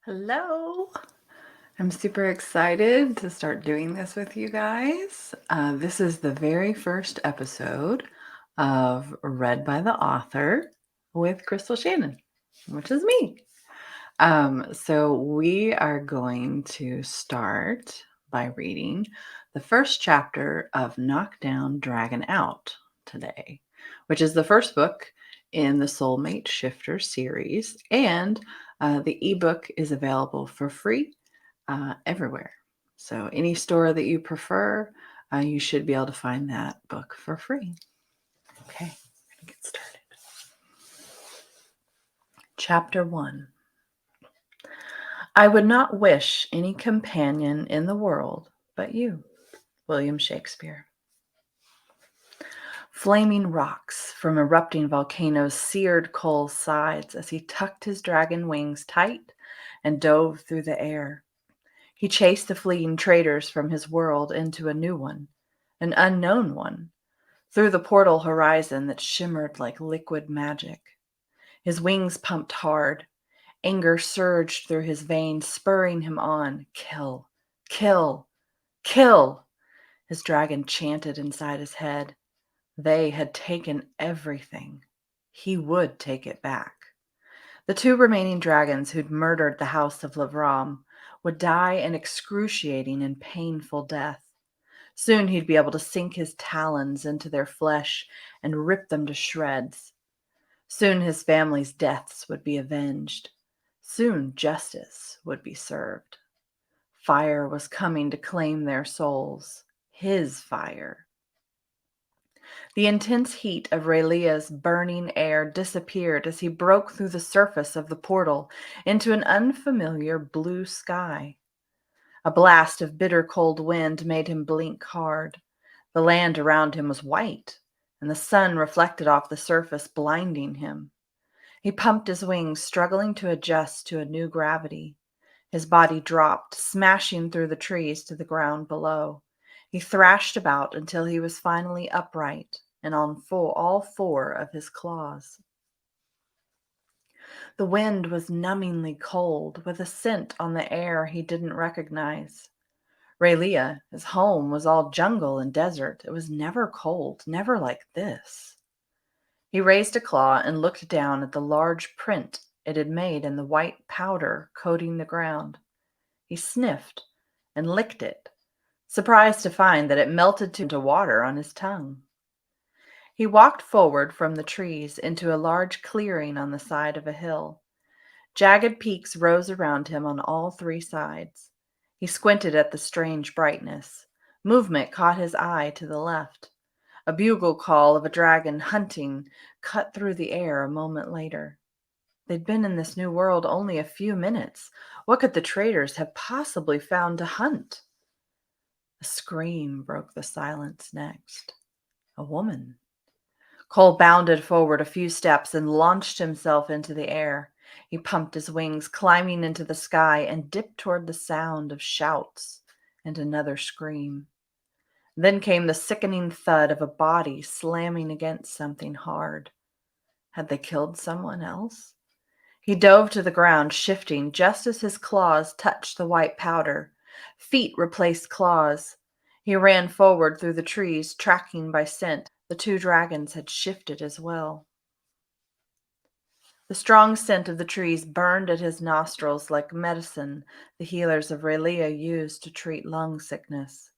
Hello. I'm super excited to start doing this with you guys. This is the very first episode of Read by the Author with Krystal Shannan, which is me. So we are going to start by reading the first chapter of Knock Down, Dragon Out today, which is the first book in the Soulmate Shifters series. And the ebook is available for free everywhere. So any store that you prefer, you should be able to find that book for free. Okay, we're going to get started. Chapter 1. I would not wish any companion in the world but you. William Shakespeare. Flaming rocks from erupting volcanoes seared Cole's sides as he tucked his dragon wings tight and dove through the air. He chased the fleeing traders from his world into a new one, an unknown one, through the portal horizon that shimmered like liquid magic. His wings pumped hard. Anger surged through his veins, spurring him on. Kill, kill, kill, his dragon chanted inside his head. They had taken everything. He would take it back. The two remaining dragons who'd murdered the house of Lavram would die an excruciating and painful death. Soon he'd be able to sink his talons into their flesh and rip them to shreds. Soon his family's deaths would be avenged. Soon justice would be served. Fire was coming to claim their souls. His fire. The intense heat of Raylia's burning air disappeared as he broke through the surface of the portal into an unfamiliar blue sky. A blast of bitter cold wind made him blink hard. The land around him was white, and the sun reflected off the surface, blinding him. He pumped his wings, struggling to adjust to a new gravity. His body dropped, smashing through the trees to the ground below. He thrashed about until he was finally upright and on all four of his claws. The wind was numbingly cold, with a scent on the air he didn't recognize. Raylia, his home was all jungle and desert. It was never cold, never like this. He raised a claw and looked down at the large print it had made in the white powder coating the ground. He sniffed and licked it, surprised to find that it melted into water on his tongue. He walked forward from the trees into a large clearing on the side of a hill. Jagged peaks rose around him on all three sides. He squinted at the strange brightness. Movement caught his eye to the left. A bugle call of a dragon hunting cut through the air a moment later. They'd been in this new world only a few minutes. What could the traders have possibly found to hunt? A scream broke the silence next. A woman. Cole bounded forward a few steps and launched himself into the air. He pumped his wings, climbing into the sky, and dipped toward the sound of shouts and another scream. Then came the sickening thud of a body slamming against something hard. Had they killed someone else? He dove to the ground, shifting just as his claws touched the white powder. Feet replaced claws. He ran forward through the trees, tracking by scent. The two dragons had shifted as well. The strong scent of the trees burned at his nostrils like medicine the healers of Raylia used to treat lung sickness.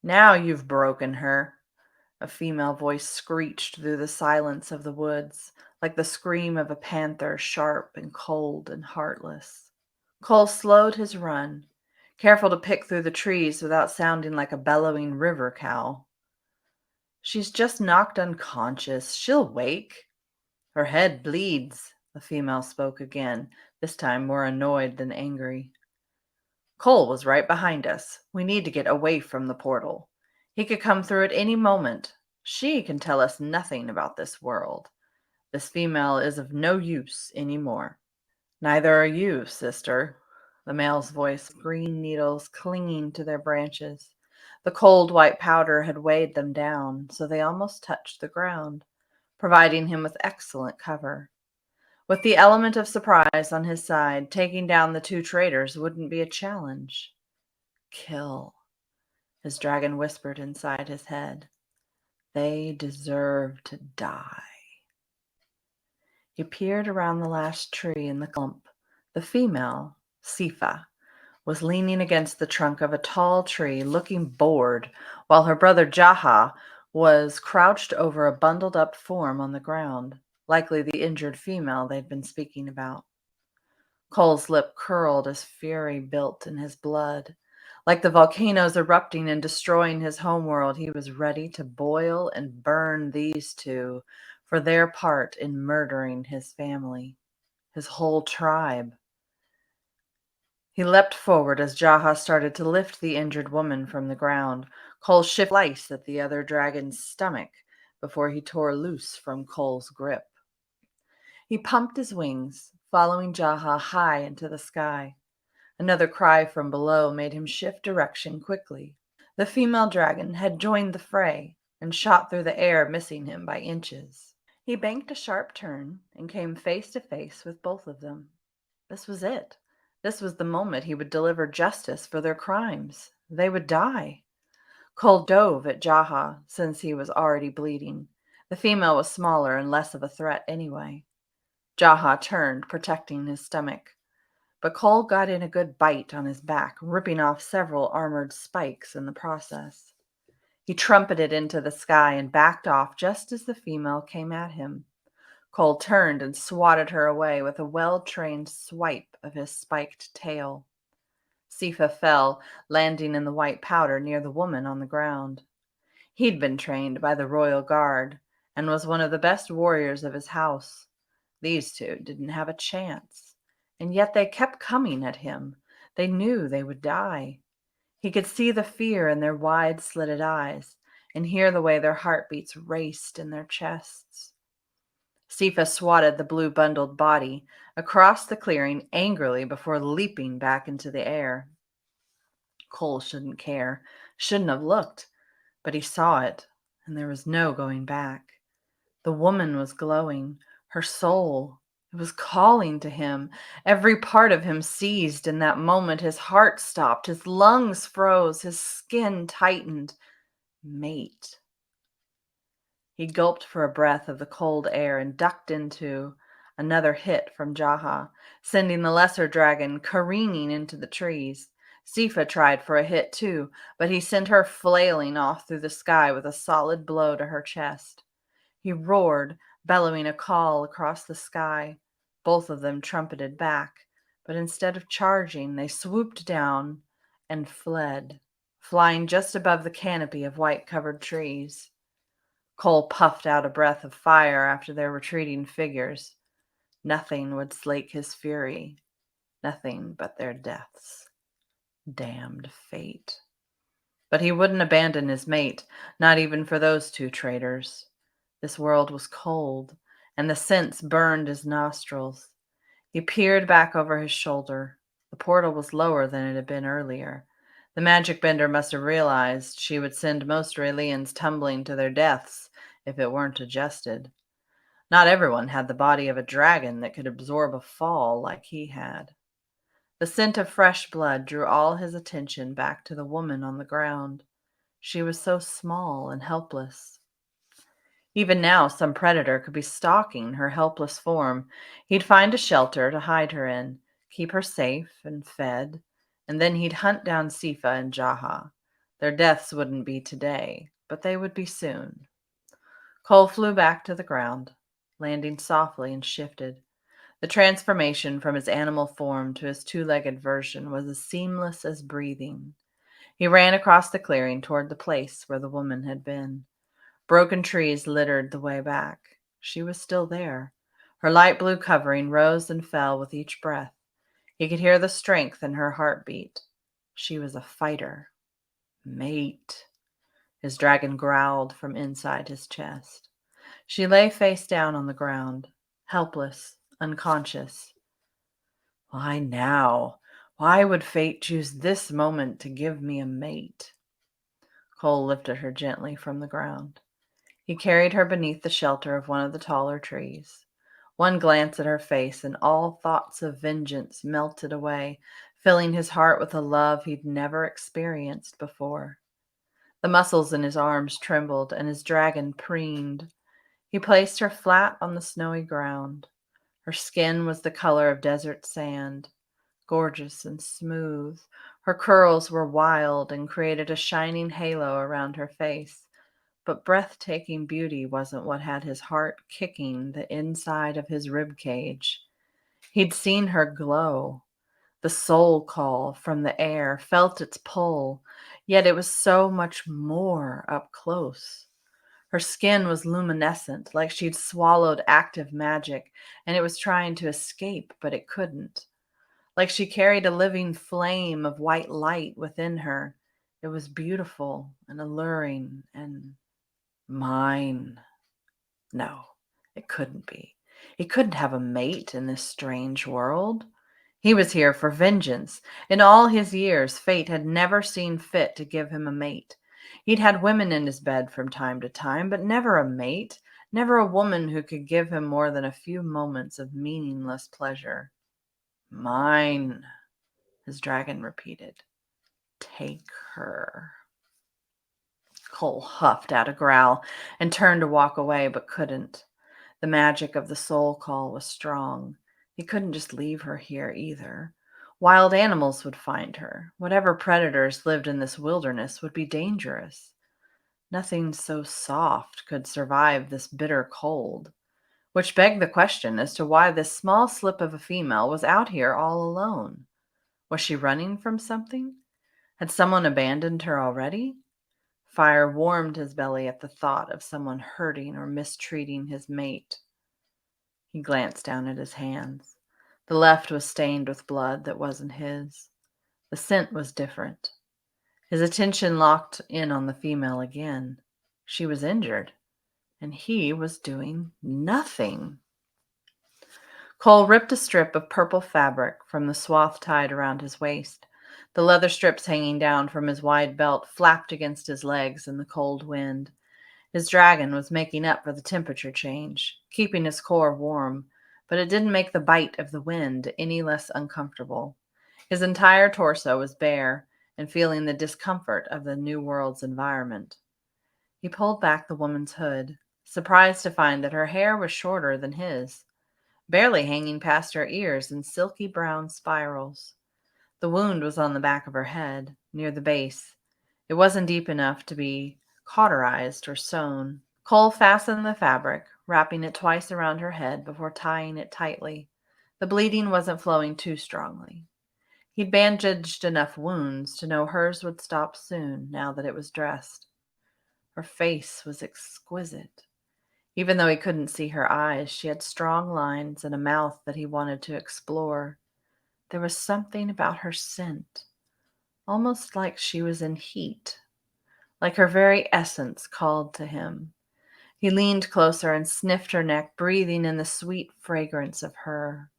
Now you've broken her, a female voice screeched through the silence of the woods, like the scream of a panther, sharp and cold and heartless. Cole slowed his run, careful to pick through the trees without sounding like a bellowing river cow. She's just knocked unconscious. She'll wake. Her head bleeds, the female spoke again, this time more annoyed than angry. Cole was right behind us. We need to get away from the portal. He could come through at any moment. She can tell us nothing about this world. This female is of no use anymore. Neither are you, sister, the male's voice, green needles clinging to their branches. The cold white powder had weighed them down, so they almost touched the ground, providing him with excellent cover. With the element of surprise on his side, taking down the two traitors wouldn't be a challenge. Kill, his dragon whispered inside his head. They deserve to die. He peered around the last tree in the clump. The female, Sifa, was leaning against the trunk of a tall tree, looking bored, while her brother Jaha was crouched over a bundled-up form on the ground, likely the injured female they'd been speaking about. Cole's lip curled as fury built in his blood. Like the volcanoes erupting and destroying his homeworld, he was ready to boil and burn these two for their part in murdering his family, his whole tribe. He leapt forward as Jaha started to lift the injured woman from the ground. Cole shifted slice at the other dragon's stomach before he tore loose from Cole's grip. He pumped his wings, following Jaha high into the sky. Another cry from below made him shift direction quickly. The female dragon had joined the fray and shot through the air, missing him by inches. He banked a sharp turn and came face to face with both of them. This was it. This was the moment he would deliver justice for their crimes. They would die. Cole dove at Jaha, since he was already bleeding. The female was smaller and less of a threat anyway. Jaha turned, protecting his stomach. But Cole got in a good bite on his back, ripping off several armored spikes in the process. He trumpeted into the sky and backed off just as the female came at him. Cole turned and swatted her away with a well-trained swipe of his spiked tail. Sifa fell, landing in the white powder near the woman on the ground. He'd been trained by the royal guard and was one of the best warriors of his house. These two didn't have a chance, and yet they kept coming at him. They knew they would die. He could see the fear in their wide-slitted eyes and hear the way their heartbeats raced in their chests. Sifa swatted the blue bundled body across the clearing angrily before leaping back into the air. Cole shouldn't care, shouldn't have looked, but he saw it, and there was no going back. The woman was glowing, her soul. It was calling to him. Every part of him seized in that moment. His heart stopped, his lungs froze, his skin tightened. Mate. He gulped for a breath of the cold air and ducked into another hit from Jaha, sending the lesser dragon careening into the trees. Sifa tried for a hit too, but he sent her flailing off through the sky with a solid blow to her chest. He roared, bellowing a call across the sky. Both of them trumpeted back, but instead of charging, they swooped down and fled, flying just above the canopy of white-covered trees. Cole puffed out a breath of fire after their retreating figures. Nothing would slake his fury, nothing but their deaths. Damned fate. But he wouldn't abandon his mate, not even for those two traitors. This world was cold, and the scents burned his nostrils. He peered back over his shoulder. The portal was lower than it had been earlier. The magic bender must have realized she would send most Raelians tumbling to their deaths if it weren't adjusted. Not everyone had the body of a dragon that could absorb a fall like he had. The scent of fresh blood drew all his attention back to the woman on the ground. She was so small and helpless. Even now, some predator could be stalking her helpless form. He'd find a shelter to hide her in, keep her safe and fed, and then he'd hunt down Sifa and Jaha. Their deaths wouldn't be today, but they would be soon. Cole flew back to the ground, landing softly and shifted. The transformation from his animal form to his two-legged version was as seamless as breathing. He ran across the clearing toward the place where the woman had been. Broken trees littered the way back. She was still there. Her light blue covering rose and fell with each breath. He could hear the strength in her heartbeat. She was a fighter. Mate. His dragon growled from inside his chest. She lay face down on the ground, helpless, unconscious. Why now? Why would fate choose this moment to give me a mate? Cole lifted her gently from the ground. He carried her beneath the shelter of one of the taller trees. One glance at her face, and all thoughts of vengeance melted away, filling his heart with a love he'd never experienced before. The muscles in his arms trembled, and his dragon preened. He placed her flat on the snowy ground. Her skin was the color of desert sand, gorgeous and smooth. Her curls were wild and created a shining halo around her face. But breathtaking beauty wasn't what had his heart kicking the inside of his rib cage. He'd seen her glow, the soul call from the air, felt its pull, yet it was so much more up close. Her skin was luminescent, like she'd swallowed active magic, and it was trying to escape, but it couldn't. Like she carried a living flame of white light within her. It was beautiful and alluring and mine. No, it couldn't be. He couldn't have a mate in this strange world. He was here for vengeance. In all his years, fate had never seen fit to give him a mate. He'd had women in his bed from time to time, but never a mate, never a woman who could give him more than a few moments of meaningless pleasure. Mine, his dragon repeated. Take her. Cole huffed out a growl and turned to walk away, but couldn't. The magic of the soul call was strong. He couldn't just leave her here either. Wild animals would find her. Whatever predators lived in this wilderness would be dangerous. Nothing so soft could survive this bitter cold, which begged the question as to why this small slip of a female was out here all alone. Was she running from something? Had someone abandoned her already? Fire warmed his belly at the thought of someone hurting or mistreating his mate. He glanced down at his hands. The left was stained with blood that wasn't his. The scent was different. His attention locked in on the female again. She was injured, and he was doing nothing. Cole ripped a strip of purple fabric from the swath tied around his waist. The leather strips hanging down from his wide belt flapped against his legs in the cold wind. His dragon was making up for the temperature change, keeping his core warm, but it didn't make the bite of the wind any less uncomfortable. His entire torso was bare and feeling the discomfort of the new world's environment. He pulled back the woman's hood, surprised to find that her hair was shorter than his, barely hanging past her ears in silky brown spirals. The wound was on the back of her head, near the base. It wasn't deep enough to be cauterized or sewn. Cole fastened the fabric, wrapping it twice around her head before tying it tightly. The bleeding wasn't flowing too strongly. He'd bandaged enough wounds to know hers would stop soon now that it was dressed. Her face was exquisite. Even though he couldn't see her eyes, she had strong lines and a mouth that he wanted to explore. There was something about her scent, almost like she was in heat, like her very essence called to him. He leaned closer and sniffed her neck, breathing in the sweet fragrance of her.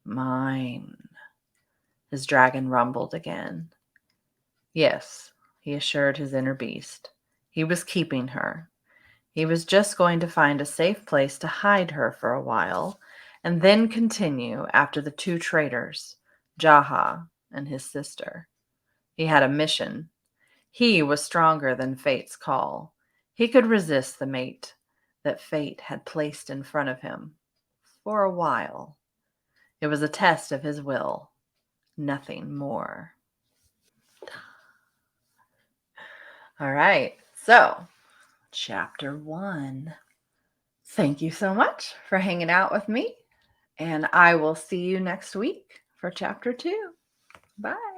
Mine. His dragon rumbled again. Yes, he assured his inner beast. He was keeping her. He was just going to find a safe place to hide her for a while, and then continue after the two traitors, Jaha and his sister. He had a mission. He was stronger than fate's call. He could resist the mate that fate had placed in front of him. For a while. It was a test of his will. Nothing more. All right. So, chapter 1. Thank you so much for hanging out with me, and I will see you next week for chapter 2. Bye.